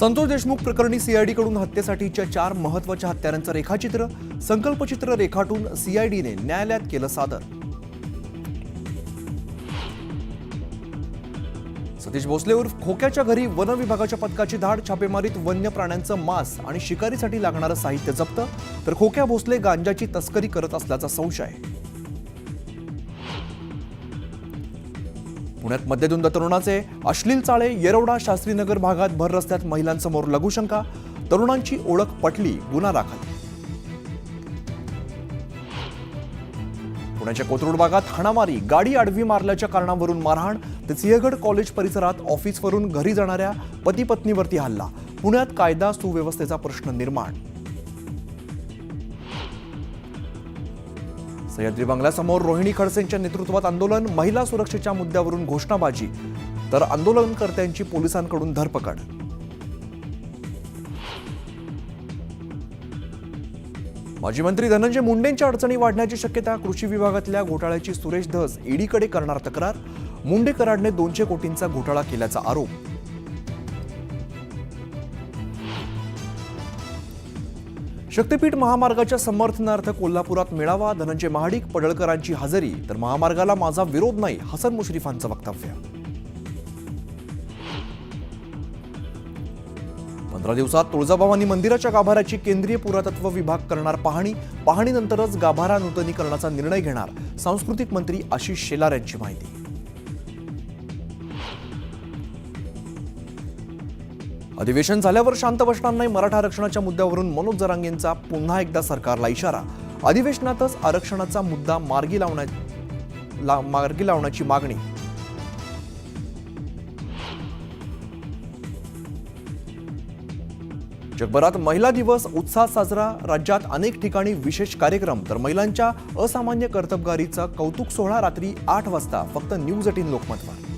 संतोष देशमुख प्रकरणी सीआयडीकडून हत्येसाठीच्या 4 महत्त्वाच्या हत्यारांचं रेखाचित्र, संकल्पचित्र रेखाटून सीआयडीने न्यायालयात केलं सादर. सतीश भोसले उर्फ खोक्याच्या घरी वन विभागाच्या पथकाची धाड. छापेमारीत वन्य प्राण्यांचं मांस आणि शिकारीसाठी लागणारं साहित्य जप्त. तर खोक्या भोसले गांजाची तस्करी करत असल्याचा संशय. पुण्यात मद्यधुंद तरुणाचे अश्लील चाळे. येरवडा शास्त्रीनगर भागात भर रस्त्यात महिलांसमोर लघुशंका. तरुणांची ओळख पटली, गुन्हा दाखल. पुण्याच्या कोथरूड भागात हाणामारी. गाडी आडवी मारल्याच्या कारणावरून मारहाण. तर सिंहगड कॉलेज परिसरात ऑफिसवरून घरी जाणाऱ्या पती पत्नीवरती हल्ला. पुण्यात कायदा सुव्यवस्थेचा प्रश्न निर्माण. सह्याद्री बंगल्यासमोर रोहिणी खडसेंच्या नेतृत्वात आंदोलन. महिला सुरक्षेच्या मुद्द्यावरून घोषणाबाजी. तर आंदोलनकर्त्यांची पोलिसांकडून धरपकड. माजी मंत्री धनंजय मुंडेंच्या अडचणी वाढण्याची शक्यता. कृषी विभागातल्या घोटाळ्याची सुरेश धस ईडीकडे करणार तक्रार. मुंडे कराडने 200 कोटींचा घोटाळा केल्याचा आरोप. शक्तीपीठ महामार्गाच्या समर्थनार्थ कोल्हापुरात मेळावा. धनंजय महाडिक, पडळकरांची हजेरी. तर महामार्गाला माझा विरोध नाही, हसन मुश्रीफांचं वक्तव्य. 15 दिवसात तुळजाभवानी मंदिराच्या गाभाऱ्याची केंद्रीय पुरातत्व विभाग करणार पाहणी. पाहणीनंतरच गाभारा नूतनीकरणाचा निर्णय घेणार. सांस्कृतिक मंत्री आशिष शेलार यांची माहिती. अधिवेशन झाल्यावर शांत बसणार नाही. मराठा आरक्षणाच्या मुद्द्यावरून मनोज जरांगेंचा पुन्हा एकदा सरकारला इशारा. अधिवेशनातच आरक्षणाचा मुद्दा मार्गी लावण्याची मागणी. जगभरात महिला दिवस उत्साहात साजरा. राज्यात अनेक ठिकाणी विशेष कार्यक्रम. तर महिलांच्या असामान्य कर्तबगारीचा कौतुक सोहळा रात्री 8 वाजता फक्त न्यूज 18 लोकमतवर.